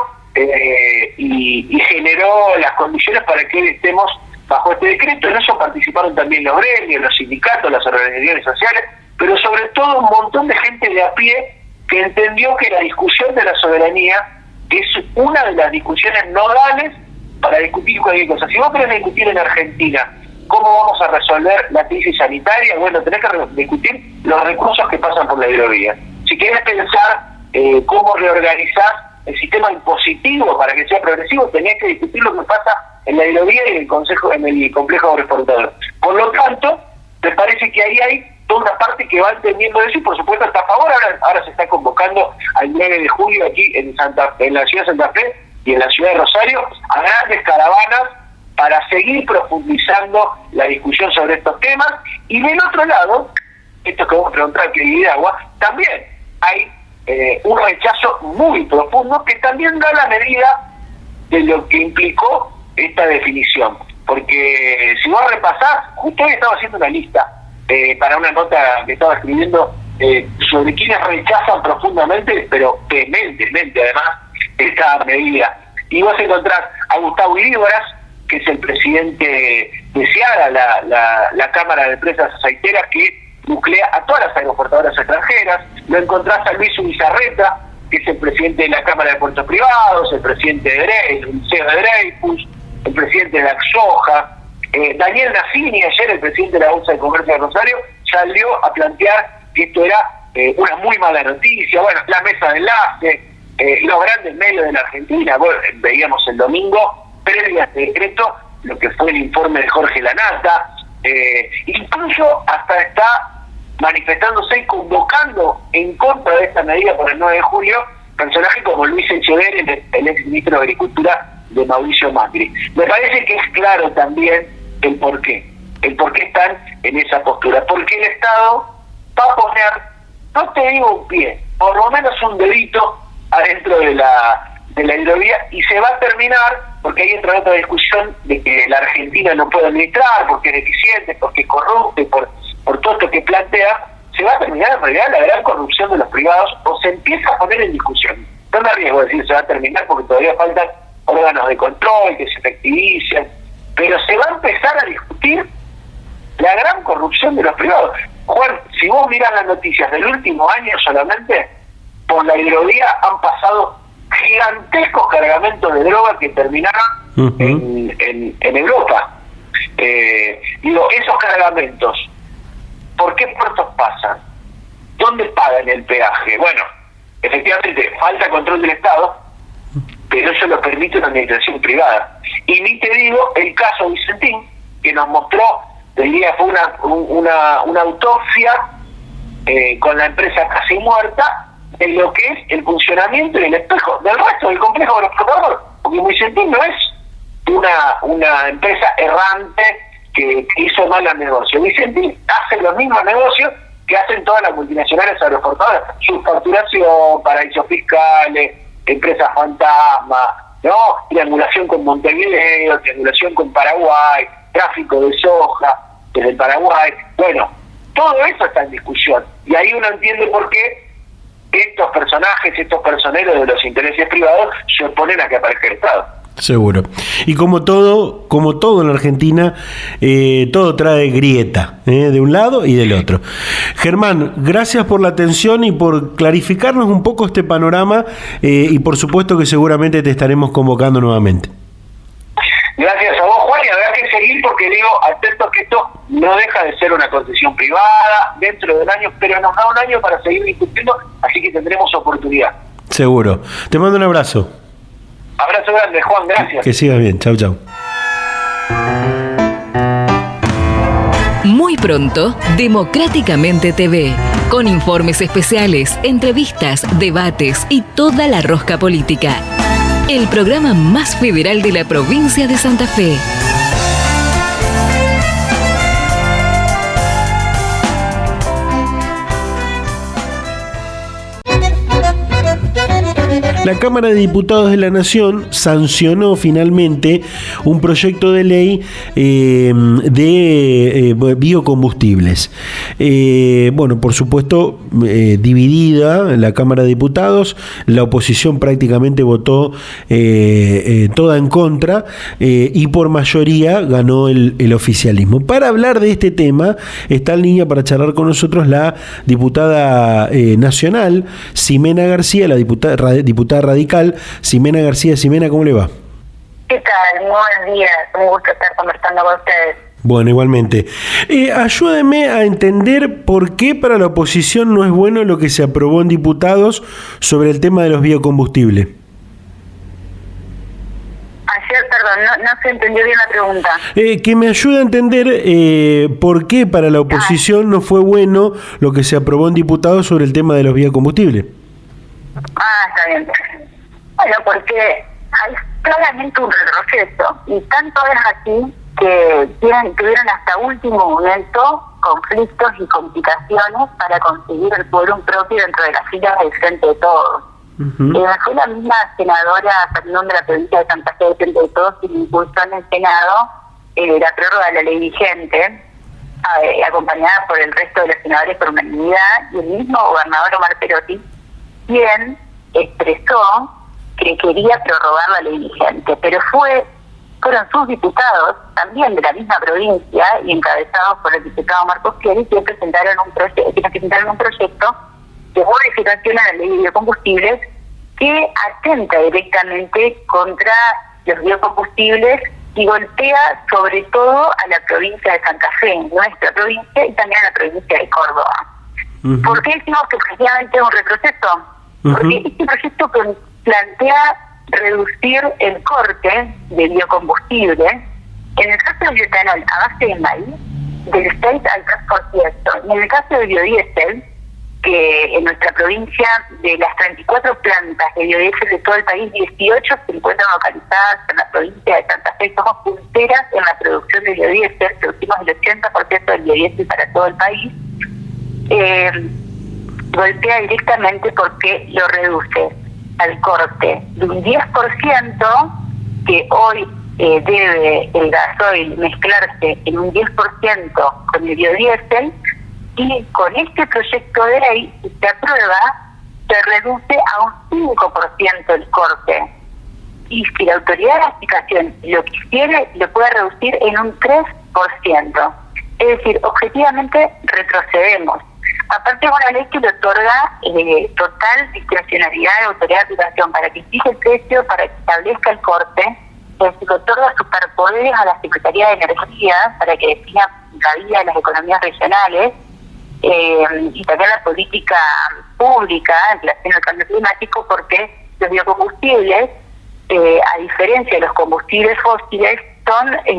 y generó las condiciones para que hoy estemos bajo este decreto. En eso participaron también los gremios, los sindicatos, las organizaciones sociales, pero sobre todo un montón de gente de a pie que entendió que la discusión de la soberanía es una de las discusiones nodales para discutir cualquier cosa. Si vos querés discutir en Argentina cómo vamos a resolver la crisis sanitaria, bueno, tenés que discutir los recursos que pasan por la hidrovía. Si querés pensar cómo reorganizar el sistema impositivo para que sea progresivo, tenía que discutir lo que pasa en la hidrovía y en el complejo agroexportador. Por lo tanto, me parece que ahí hay toda una parte que va entendiendo eso y por supuesto está a favor. Ahora se está convocando al 9 de julio aquí en la ciudad de Santa Fe y en la ciudad de Rosario a grandes caravanas para seguir profundizando la discusión sobre estos temas. Y del otro lado, esto que vos preguntabas, que divide agua, también hay un rechazo muy profundo que también da la medida de lo que implicó esta definición. Porque si vos repasás, justo hoy estaba haciendo una lista para una nota que estaba escribiendo sobre quienes rechazan profundamente, pero vehementemente además, esta medida. Y vos encontrás a Gustavo Iríboras, que es el presidente de SEARA, la Cámara de Empresas Aceiteras, que nuclea a todas las aeroportadoras extranjeras. Lo encontrás a Luis Ubizarreta, que es el presidente de la Cámara de Puertos Privados, el presidente el CEO de Dreyfus, el presidente de la Soja. Daniel Nassini, ayer el presidente de la Bolsa de Comercio de Rosario, salió a plantear que esto era una muy mala noticia. Bueno, la mesa de enlace, los grandes medios de la Argentina, veíamos el domingo, previo a este decreto, lo que fue el informe de Jorge Lanata, incluso hasta está manifestándose y convocando en contra de esta medida por el 9 de julio, personajes como Luis Echeverri, el ex ministro de Agricultura de Mauricio Macri. Me parece que es claro también el por qué están en esa postura, porque el Estado va a poner, no te digo un pie, por lo menos un dedito adentro de la hidrovía, y se va a terminar, porque ahí entra otra discusión de que la Argentina no puede administrar, porque es deficiente, porque es corrupta, por todo esto que plantea, se va a terminar en realidad la gran corrupción de los privados, o se empieza a poner en discusión. No me arriesgo a decir se va a terminar, porque todavía faltan órganos de control que se efectivicen, pero se va a empezar a discutir la gran corrupción de los privados. Juan, si vos mirás las noticias del último año solamente, por la hidrovía han pasado gigantescos cargamentos de droga que terminaron en Europa. Esos cargamentos, ¿por qué puertos pasan? ¿Dónde pagan el peaje? Bueno, efectivamente, falta control del Estado, pero eso lo permite una administración privada. Y ni te digo el caso Vicentín, que nos mostró, el día fue una autopsia con la empresa casi muerta, de lo que es el funcionamiento y el espejo del resto del complejo agroexportador, porque Vicentín no es una empresa errante que hizo mal el negocio. Vicentín hace los mismos negocios que hacen todas las multinacionales agroexportadoras: subfacturación, paraísos fiscales, empresas fantasma, ¿no? Triangulación con Montevideo, triangulación con Paraguay, tráfico de soja desde el Paraguay. Bueno, todo eso está en discusión, y ahí uno entiende por qué estos personajes, estos personeros de los intereses privados se oponen a que aparezca el Estado. Seguro. Y como todo en la Argentina, todo trae grieta, de un lado y del otro. Germán, gracias por la atención y por clarificarnos un poco este panorama, y por supuesto que seguramente te estaremos convocando nuevamente. Gracias a vos, Juan, y habrá que seguir, porque digo, atento que esto no deja de ser una concesión privada dentro del año, pero nos da un año para seguir discutiendo, así que tendremos oportunidad. Seguro. Te mando un abrazo. Abrazo grande, Juan, gracias. Que sigas bien, chau, chau. Muy pronto, Democráticamente TV, con informes especiales, entrevistas, debates y toda la rosca política. El programa más federal de la provincia de Santa Fe. La Cámara de Diputados de la Nación sancionó finalmente un proyecto de ley de biocombustibles. Bueno, por supuesto, dividida la Cámara de Diputados, la oposición prácticamente votó toda en contra, y por mayoría ganó el oficialismo. Para hablar de este tema, está en línea para charlar con nosotros la diputada nacional, Ximena García, la diputada radical, Ximena García. Ximena, ¿cómo le va? ¿Qué tal? Muy buenos días, un gusto estar conversando con ustedes. Bueno, igualmente. Ayúdeme a entender por qué para la oposición no es bueno lo que se aprobó en diputados sobre el tema de los biocombustibles. Perdón, no se entendió bien la pregunta. Que me ayude a entender por qué para la oposición no fue bueno lo que se aprobó en diputados sobre el tema de los biocombustibles. Está bien. Bueno, porque hay claramente un retroceso, y tanto es así que tuvieron hasta último momento conflictos y complicaciones para conseguir el quórum propio dentro de las filas del Frente de Todos. Fue la misma senadora, perdón, de la provincia de Santa Fe del Frente de Todos, quien impulsó en el Senado la prórroga de la ley vigente, acompañada por el resto de los senadores por unanimidad, y el mismo gobernador Omar Perotti, quien expresó que quería prorrogar la ley vigente, pero fueron sus diputados, también de la misma provincia y encabezados por el diputado Marcos Pieri, que presentaron un proyecto de modificación a la ley de biocombustibles que atenta directamente contra los biocombustibles y golpea sobre todo a la provincia de Santa Fe, nuestra provincia, y también a la provincia de Córdoba. ¿Por qué decimos que efectivamente es un retroceso? Porque este proyecto plantea reducir el corte de biocombustible, en el caso del bioetanol a base de maíz, del 6 al 3%, y en el caso del biodiesel, que en nuestra provincia, de las 34 plantas de biodiesel de todo el país, 18 se encuentran localizadas en la provincia de Santa Fe. Somos punteras en la producción de biodiesel, producimos el 80% del biodiesel para todo el país. Golpea directamente porque lo reduce al corte de un 10%, que hoy debe el gasoil mezclarse en un 10% con el biodiesel, y con este proyecto de ley, si se aprueba, se reduce a un 5% el corte. Y si la autoridad de gasificación lo quisiera, lo puede reducir en un 3%. Es decir, objetivamente retrocedemos. Aparte es una ley que le otorga total discrecionalidad a la autoridad de aplicación para que fije el precio, para que establezca el corte, es decir, le otorga superpoderes a la Secretaría de Energía para que defina la vía de las economías regionales, y también la política pública en relación al cambio climático, porque los biocombustibles, a diferencia de los combustibles fósiles,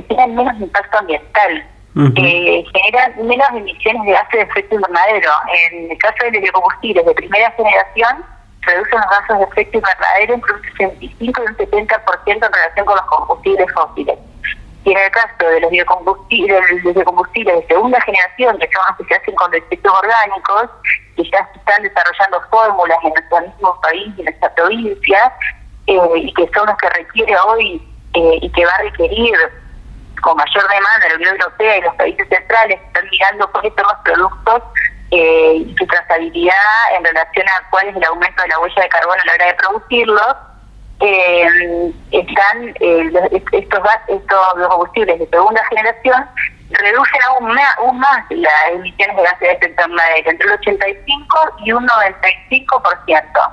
tienen menos impacto ambiental. Generan menos emisiones de gases de efecto invernadero. En el caso de los biocombustibles de primera generación, reducen los gases de efecto invernadero entre un 65 y un 70% en relación con los combustibles fósiles. Y en el caso de los biocombustibles de segunda generación, que son los que se hacen con residuos orgánicos, que ya se están desarrollando fórmulas en nuestro mismo país y en nuestra provincia, y que son los que requiere hoy y que va a requerir con mayor demanda la Unión Europea y los países centrales, están mirando por estos productos y su trazabilidad en relación a cuál es el aumento de la huella de carbono a la hora de producirlos. Estos biocombustibles de segunda generación reducen aún más las emisiones de gases de efecto invernadero, entre el 85 y un 95%.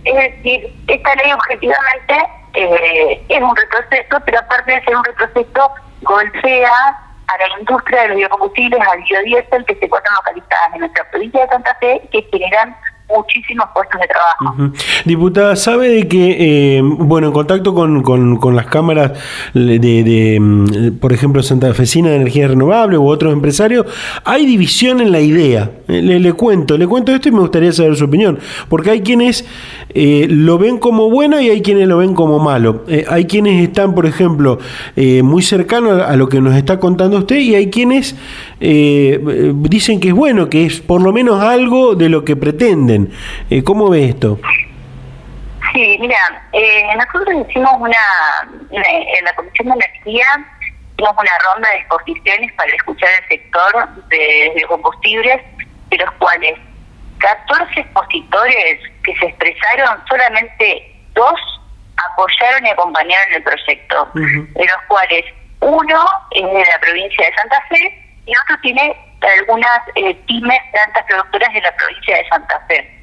Es decir, esta ley objetivamente es un retroceso, pero aparte de ser un retroceso, golpea a la industria de los biocombustibles, al biodiesel, que se encuentran localizadas en nuestra provincia de Santa Fe, que generan muchísimos puestos de trabajo. Diputada, ¿sabe de que, en contacto con las cámaras por ejemplo, santafesina de energía renovable u otros empresarios, hay división en la idea? Le cuento esto y me gustaría saber su opinión, porque hay quienes lo ven como bueno y hay quienes lo ven como malo. Hay quienes están, por ejemplo, muy cercanos a lo que nos está contando usted, y hay quienes dicen que es bueno, que es por lo menos algo de lo que pretenden. ¿Cómo ve esto? Sí, mira, nosotros hicimos en la Comisión de Energía, hicimos una ronda de exposiciones para escuchar el sector de biocombustibles, de los cuales 14 expositores que se expresaron, solamente 2 apoyaron y acompañaron el proyecto, de los cuales uno es de la provincia de Santa Fe y otro tiene algunas pymes, plantas productoras de la provincia de Santa Fe.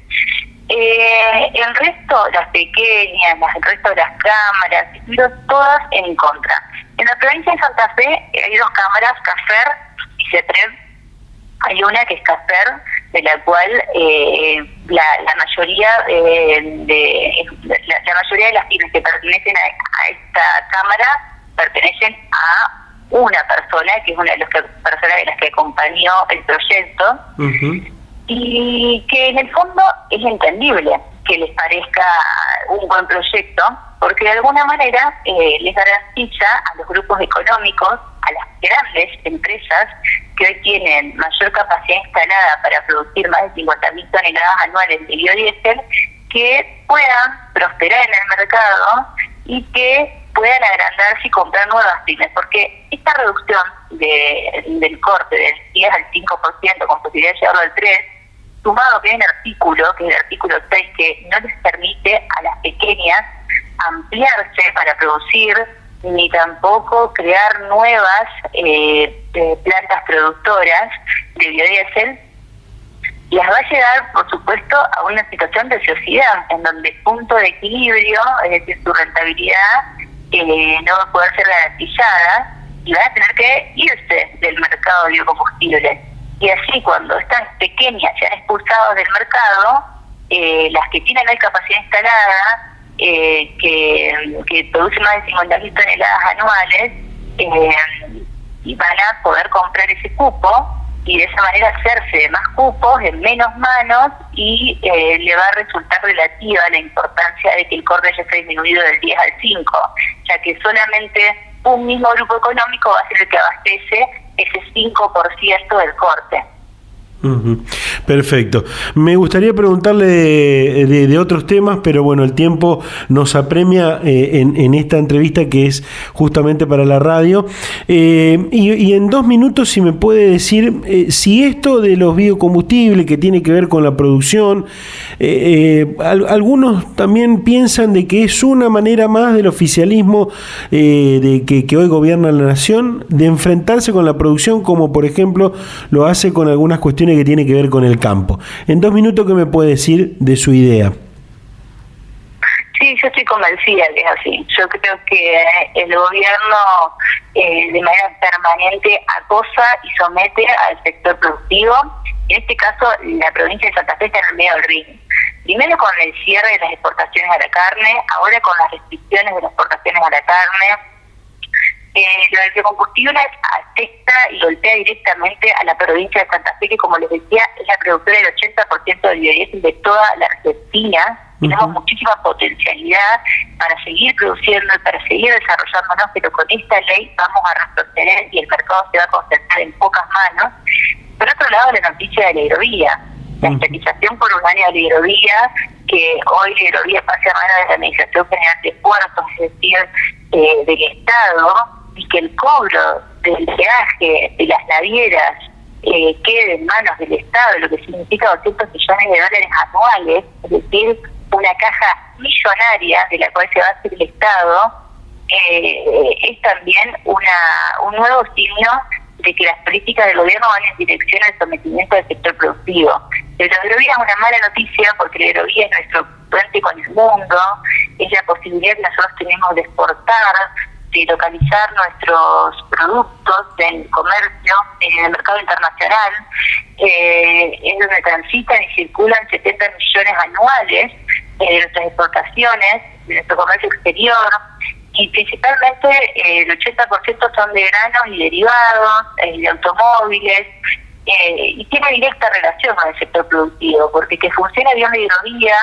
El resto, las pequeñas, el resto de las cámaras, estuvieron todas en contra. En la provincia de Santa Fe hay 2 cámaras, CAFER y CETREV. Hay una que es CAFER, de la cual la mayoría la mayoría de las pymes que pertenecen a esta Cámara pertenecen a una persona, que es una de las personas de las que acompañó el proyecto, y que en el fondo es entendible que les parezca un buen proyecto, porque de alguna manera les garantiza a los grupos económicos, a las grandes empresas que hoy tienen mayor capacidad instalada para producir más de 50.000 toneladas anuales de biodiesel, que puedan prosperar en el mercado y que puedan agrandarse y comprar nuevas pymes, porque esta reducción del corte del 10 al 5% con posibilidad de llevarlo al 3%, sumado que hay un artículo, que es el artículo 6, que no les permite a las pequeñas ampliarse para producir, ni tampoco crear nuevas plantas productoras de biodiesel, las va a llevar, por supuesto, a una situación de ociosidad, en donde el punto de equilibrio, es decir, su rentabilidad, no va a poder ser garantizada y van a tener que irse del mercado de biocombustibles. Y así, cuando estas pequeñas sean expulsadas del mercado, las que tienen la capacidad instalada, que producen más de 50.000 toneladas anuales, y van a poder comprar ese cupo y de esa manera hacerse de más cupos en menos manos, y le va a resultar relativa la importancia de que el corte ya esté disminuido del 10 al 5, ya que solamente un mismo grupo económico va a ser el que abastece ese 5% del corte. Perfecto. Me gustaría preguntarle de otros temas, pero bueno, el tiempo nos apremia en esta entrevista que es justamente para la radio. Y en 2 minutos, si me puede decir si esto de los biocombustibles que tiene que ver con la producción, algunos también piensan de que es una manera más del oficialismo de que hoy gobierna la nación de enfrentarse con la producción, como por ejemplo lo hace con algunas cuestiones que tiene que ver con el campo. En 2 minutos, ¿qué me puede decir de su idea? Sí, yo estoy convencida que es así. Yo creo que el gobierno de manera permanente acosa y somete al sector productivo. En este caso, la provincia de Santa Fe está en el medio del ring. Primero con el cierre de las exportaciones a la carne, ahora con las restricciones de las exportaciones a la carne. Lo del biocombustible afecta y golpea directamente a la provincia de Santa Fe, que, como les decía, es la productora del 80% del biodiesel de toda la Argentina. Tenemos muchísima potencialidad para seguir produciendo y para seguir desarrollándonos, pero con esta ley vamos a retroceder y el mercado se va a concentrar en pocas manos. Por otro lado, la noticia de la hidrovía, la estatización por un año de la hidrovía, que hoy la hidrovía pasa a manos de la Administración General de Puertos, es decir, del Estado, y que el cobro del peaje de las navieras quede en manos del Estado, lo que significa 200 millones de dólares anuales, es decir, una caja millonaria de la cual se va a hacer el Estado, es también un nuevo signo de que las políticas del gobierno van en dirección al sometimiento del sector productivo. La hidrovía es una mala noticia, porque la hidrovía es nuestro puente con el mundo, es la posibilidad que nosotros tenemos de exportar, de localizar nuestros productos en comercio, en el mercado internacional, es donde transitan y circulan 70 millones anuales de nuestras exportaciones, de nuestro comercio exterior, y principalmente el 80% son de granos y derivados, de automóviles, y tiene directa relación con el sector productivo, porque que funcione bien la hidrovía,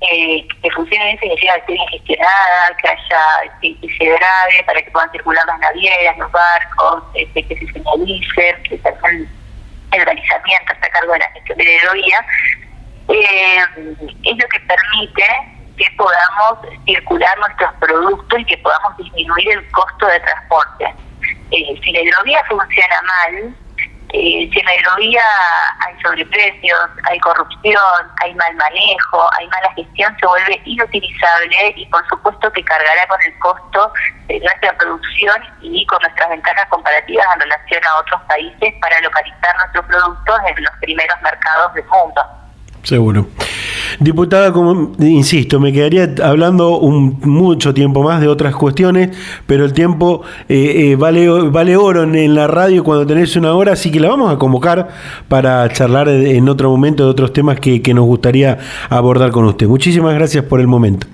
que funcione bien significa que esté bien gestionada, que haya que se grave para que puedan circular las navieras, los barcos, que se señalicen, que también el organizamiento está a cargo de la gestión de la hidrovía, es lo que permite que podamos circular nuestros productos y que podamos disminuir el costo de transporte. Si la hidrovía funciona mal, si en la hidrovía hay sobreprecios, hay corrupción, hay mal manejo, hay mala gestión, se vuelve inutilizable y por supuesto que cargará con el costo de nuestra producción y con nuestras ventajas comparativas en relación a otros países para localizar nuestros productos en los primeros mercados del mundo. Seguro. Diputada, como insisto, me quedaría hablando mucho tiempo más de otras cuestiones, pero el tiempo vale oro en la radio cuando tenés una hora, así que la vamos a convocar para charlar en otro momento de otros temas que nos gustaría abordar con usted. Muchísimas gracias por el momento.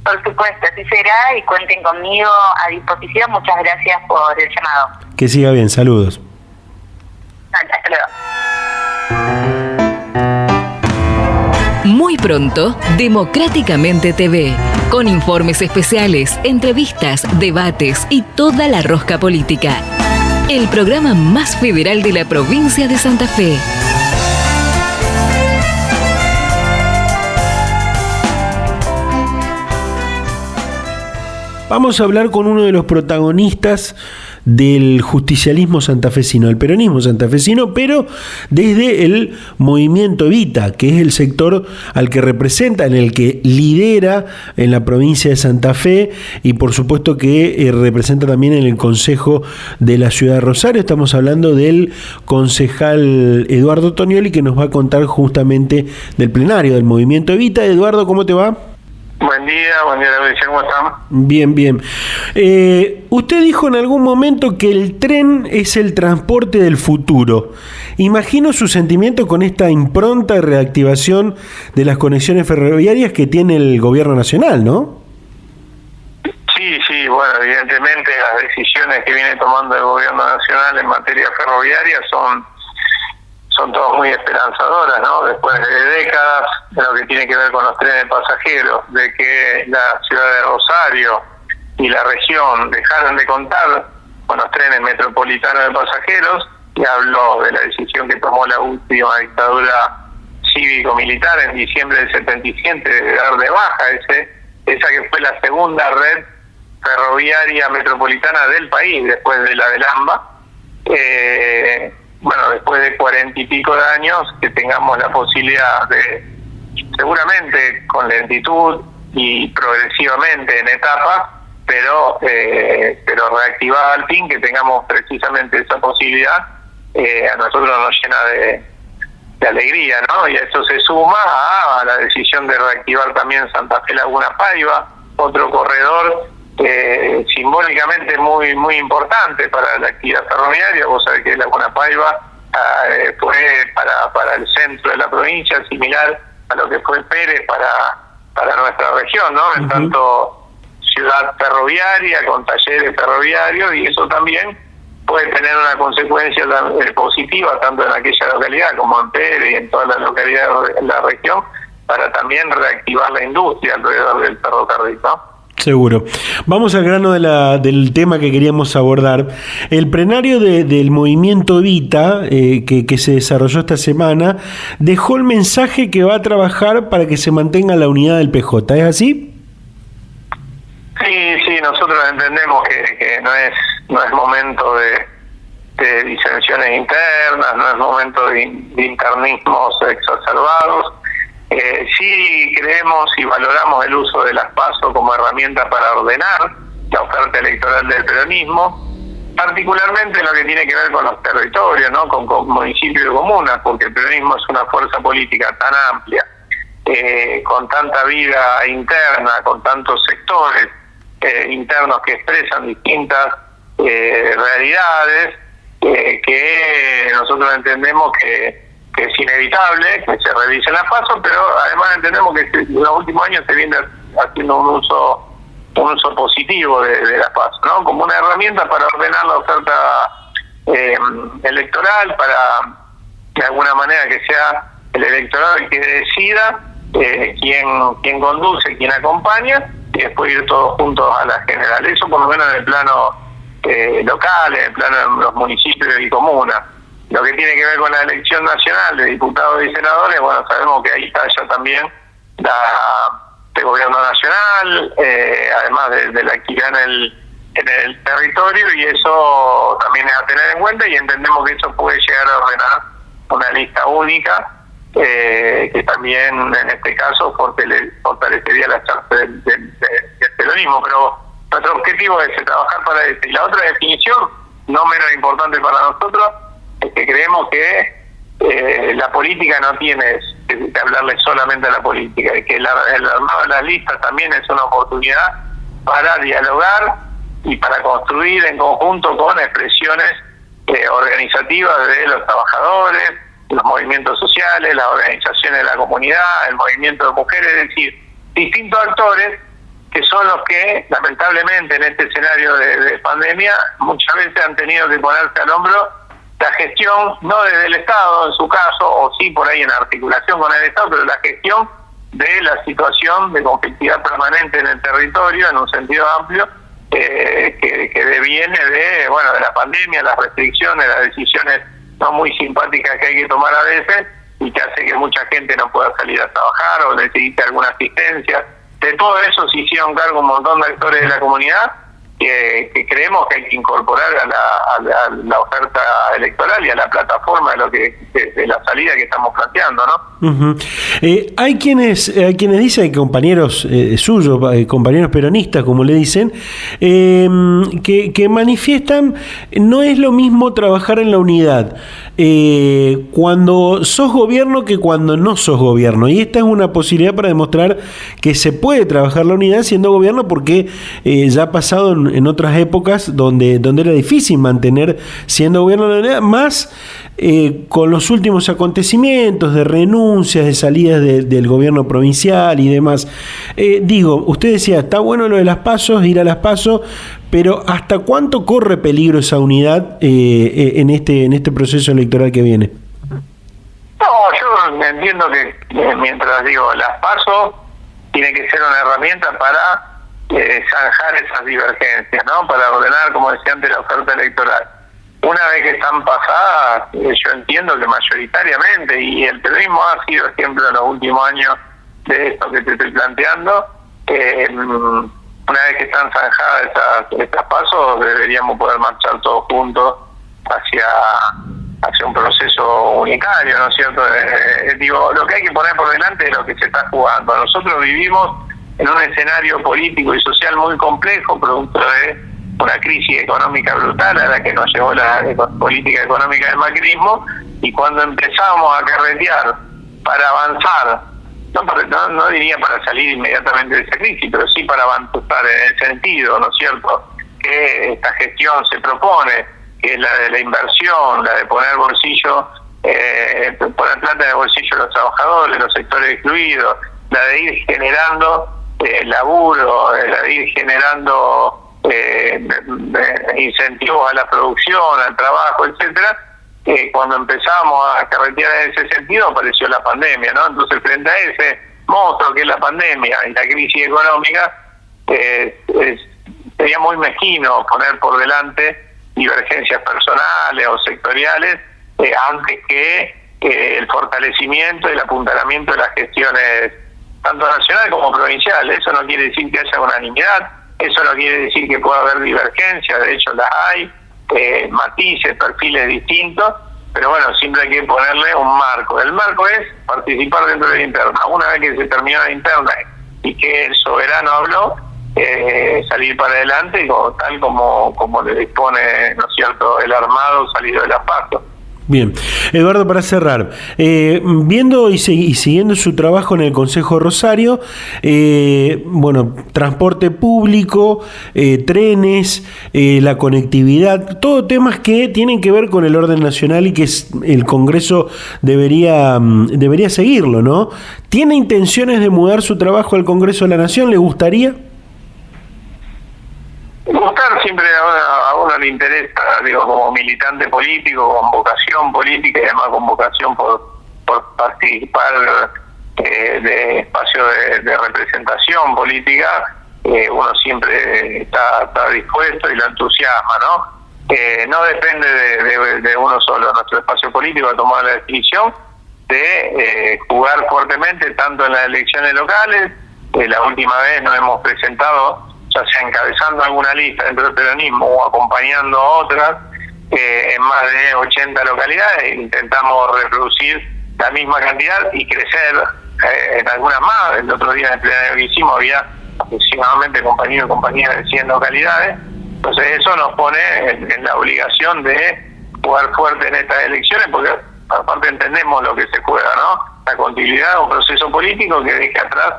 Por supuesto, así será y cuenten conmigo a disposición. Muchas gracias por el llamado. Que siga bien, saludos. Hasta luego. Muy pronto, Democráticamente TV, con informes especiales, entrevistas, debates y toda la rosca política. El programa más federal de la provincia de Santa Fe. Vamos a hablar con uno de los protagonistas del justicialismo santafesino, el peronismo santafesino, pero desde el movimiento Evita, que es el sector al que representa, en el que lidera en la provincia de Santa Fe y por supuesto que representa también en el Consejo de la Ciudad de Rosario. Estamos hablando del concejal Eduardo Tonioli, que nos va a contar justamente del plenario del movimiento Evita. Eduardo, ¿cómo te va? Buen día, Luis, ¿cómo están? Bien, bien. Usted dijo en algún momento que el tren es el transporte del futuro. Imagino su sentimiento con esta impronta de reactivación de las conexiones ferroviarias que tiene el gobierno nacional, ¿no? Sí, bueno, evidentemente las decisiones que viene tomando el gobierno nacional en materia ferroviaria son todas muy esperanzadoras, ¿no? Después de décadas de lo que tiene que ver con los trenes pasajeros, de que la ciudad de Rosario y la región dejaron de contar con los trenes metropolitanos de pasajeros, y habló de la decisión que tomó la última dictadura cívico-militar en diciembre del 77 de dar de baja esa que fue la segunda red ferroviaria metropolitana del país después de la del AMBA. Bueno, después de 40 y pico de años, que tengamos la posibilidad de, seguramente con lentitud y progresivamente en etapas, pero reactivada al fin, que tengamos precisamente esa posibilidad, a nosotros nos llena de alegría, ¿no? Y eso se suma a la decisión de reactivar también Santa Fe Laguna Paiva, otro corredor simbólicamente muy importante para la actividad ferroviaria. Vos sabés que Laguna Paiva fue para el centro de la provincia similar a lo que fue Pérez para nuestra región, ¿no? En tanto ciudad ferroviaria, con talleres ferroviarios, y eso también puede tener una consecuencia positiva tanto en aquella localidad como en Pérez y en todas las localidades de la región, para también reactivar la industria alrededor del ferrocarril, ¿no? Seguro. Vamos al grano del tema que queríamos abordar. El plenario del movimiento Evita, que se desarrolló esta semana, dejó el mensaje que va a trabajar para que se mantenga la unidad del PJ. ¿Es así? Sí, nosotros entendemos que no es momento de disensiones internas, no es momento de internismos exacerbados. Sí creemos y valoramos el uso de las PASO como herramienta para ordenar la oferta electoral del peronismo, particularmente en lo que tiene que ver con los territorios, ¿no? Con municipios y comunas, porque el peronismo es una fuerza política tan amplia, con tanta vida interna, con tantos sectores internos que expresan distintas realidades, que nosotros entendemos que es inevitable que se revisen las PASO, pero además entendemos que en los últimos años se viene haciendo un uso positivo de las PASO, ¿no? Como una herramienta para ordenar la oferta electoral, para de alguna manera que sea el electorado el que decida quién conduce, quién acompaña, y después ir todos juntos a la general. Eso por lo menos en el plano local, en el plano de los municipios y comunas. Lo que tiene que ver con la elección nacional de diputados y senadores, bueno, sabemos que ahí está ya también el gobierno nacional, además de la actividad en el territorio, y eso también es a tener en cuenta, y entendemos que eso puede llegar a ordenar una lista única, que también en este caso fortalecería las chances del peronismo. Pero nuestro objetivo es trabajar para eso. Y la otra definición, no menos importante para nosotros, es que creemos que la política no tiene que hablarle solamente a la política, y que el armado de las listas también es una oportunidad para dialogar y para construir en conjunto con expresiones organizativas de los trabajadores, los movimientos sociales, las organizaciones de la comunidad, el movimiento de mujeres, es decir, distintos actores que son los que, lamentablemente, en este escenario de pandemia, muchas veces han tenido que ponerse al hombro la gestión, no desde el Estado en su caso, o sí por ahí en articulación con el Estado, pero la gestión de la situación de conflictividad permanente en el territorio, en un sentido amplio, que deviene de la pandemia, las restricciones, las decisiones no muy simpáticas que hay que tomar a veces, y que hace que mucha gente no pueda salir a trabajar o necesite alguna asistencia. De todo eso se hicieron cargo un montón de actores de la comunidad que creemos que hay que incorporar a la oferta electoral y a la plataforma de la salida que estamos planteando, ¿no? Uh-huh. Hay quienes dicen, hay compañeros suyos, compañeros peronistas, como le dicen, que manifiestan no es lo mismo trabajar en la unidad cuando sos gobierno que cuando no sos gobierno, y esta es una posibilidad para demostrar que se puede trabajar la unidad siendo gobierno, porque ya ha pasado en otras épocas donde era difícil mantener siendo gobierno la unidad, más con los últimos acontecimientos de renuncias, de salidas del gobierno provincial y demás. Usted decía, está bueno lo de las PASO, ir a las PASO, pero ¿hasta cuánto corre peligro esa unidad en este proceso electoral que viene? No, yo entiendo que mientras las PASO tiene que ser una herramienta para zanjar esas divergencias, ¿no? Para ordenar, como decía antes, la oferta electoral. Una vez que están pasadas, yo entiendo que mayoritariamente, y el peronismo ha sido ejemplo en los últimos años de esto que te estoy planteando, una vez que están zanjadas estas pasos, deberíamos poder marchar todos juntos hacia un proceso unitario, ¿no es cierto? Lo que hay que poner por delante es lo que se está jugando. Nosotros vivimos en un escenario político y social muy complejo, producto de una crisis económica brutal a la que nos llevó la política económica del macrismo, y cuando empezamos a carretear para avanzar, no diría para salir inmediatamente de esa crisis, pero sí para avanzar en el sentido, ¿no es cierto?, que esta gestión se propone, que es la de la inversión, la de poner poner plata en el bolsillo de los trabajadores, los sectores excluidos, la de ir generando laburo, la de ir generando incentivos a la producción, al trabajo, etcétera. Cuando empezamos a carretear en ese sentido, apareció la pandemia, ¿no? Entonces, frente a ese monstruo que es la pandemia y la crisis económica, sería muy mezquino poner por delante divergencias personales o sectoriales antes que el fortalecimiento y el apuntalamiento de las gestiones tanto nacionales como provinciales. Eso no quiere decir que haya unanimidad, eso no quiere decir que pueda haber divergencias, de hecho las hay, matices, perfiles distintos, pero bueno, siempre hay que ponerle un marco. El marco es participar dentro de la interna. Una vez que se terminó la interna y que el soberano habló, salir para adelante, tal como le dispone, ¿no es cierto?, el armado salido de la PASO. Bien, Eduardo, para cerrar, viendo y siguiendo su trabajo en el Consejo Rosario, transporte público, trenes, la conectividad, todo temas que tienen que ver con el orden nacional y que el Congreso debería seguirlo, ¿no? ¿Tiene intenciones de mudar su trabajo al Congreso de la Nación? ¿Le gustaría? Gustar siempre a uno le interesa, como militante político, con vocación política y además con vocación por participar de espacios de representación política, uno siempre está dispuesto y lo entusiasma, ¿no? No depende de uno solo. Nuestro espacio político ha tomado la decisión de jugar fuertemente tanto en las elecciones locales. La última vez nos hemos presentado, ya sea encabezando alguna lista dentro del peronismo o acompañando a otras, en más de 80 localidades. Intentamos reproducir la misma cantidad y crecer en algunas más. El otro día en el plenario que hicimos había aproximadamente compañeros y compañeras de 100 localidades. Entonces eso nos pone en la obligación de jugar fuerte en estas elecciones, porque aparte entendemos lo que se juega, ¿no? La continuidad de un proceso político que deje atrás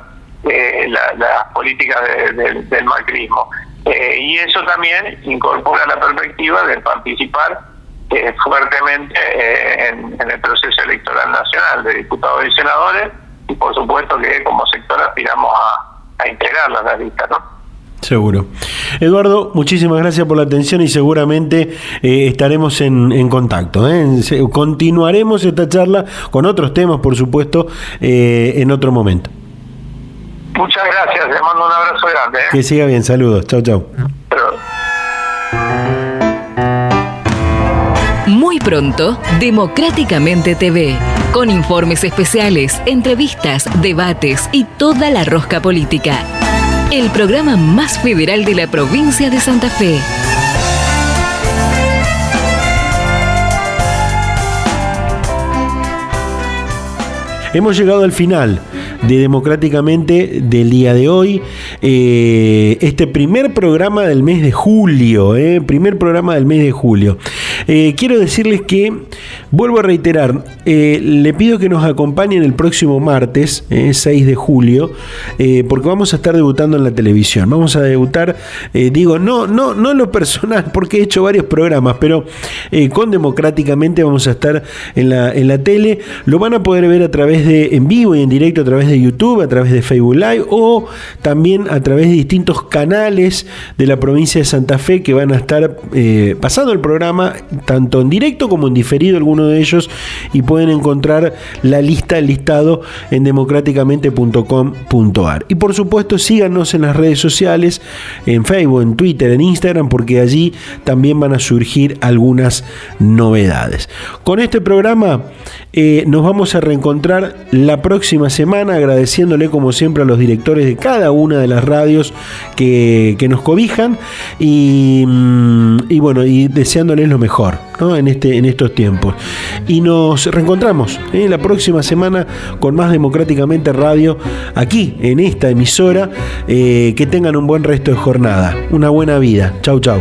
las políticas del macrismo, y eso también incorpora la perspectiva de participar fuertemente en el proceso electoral nacional de diputados y senadores, y por supuesto que como sector aspiramos a integrarlo en la lista, ¿no? Seguro. Eduardo, muchísimas gracias por la atención y seguramente estaremos en contacto. Continuaremos esta charla con otros temas, por supuesto, en otro momento. Muchas gracias, le mando un abrazo grande. Que siga bien, saludos. Chau, chau. Muy pronto, Democráticamente TV, con informes especiales, entrevistas, debates y toda la rosca política. El programa más federal de la provincia de Santa Fe. Hemos llegado al final de Democráticamente del día de hoy. Este primer programa del mes de julio. Primer programa del mes de julio. Quiero decirles que, vuelvo a reiterar, le pido que nos acompañen el próximo martes, 6 de julio, porque vamos a estar debutando en la televisión. Vamos a debutar, no en lo personal, porque he hecho varios programas, pero con Democráticamente vamos a estar en la tele. Lo van a poder ver a través de en vivo y en directo a través de YouTube, a través de Facebook Live o también a través de distintos canales de la provincia de Santa Fe que van a estar pasando el programa tanto en directo como en diferido, alguno de ellos, y pueden encontrar el listado en democráticamente.com.ar. Y por supuesto síganos en las redes sociales, en Facebook, en Twitter, en Instagram, porque allí también van a surgir algunas novedades. Con este programa nos vamos a reencontrar la próxima semana, agradeciéndole como siempre a los directores de cada una de las radios que nos cobijan y bueno, y deseándoles lo mejor, ¿no? en estos tiempos. Y nos reencontramos la próxima semana con más Democráticamente Radio aquí en esta emisora. Que tengan un buen resto de jornada, una buena vida. Chau, chau.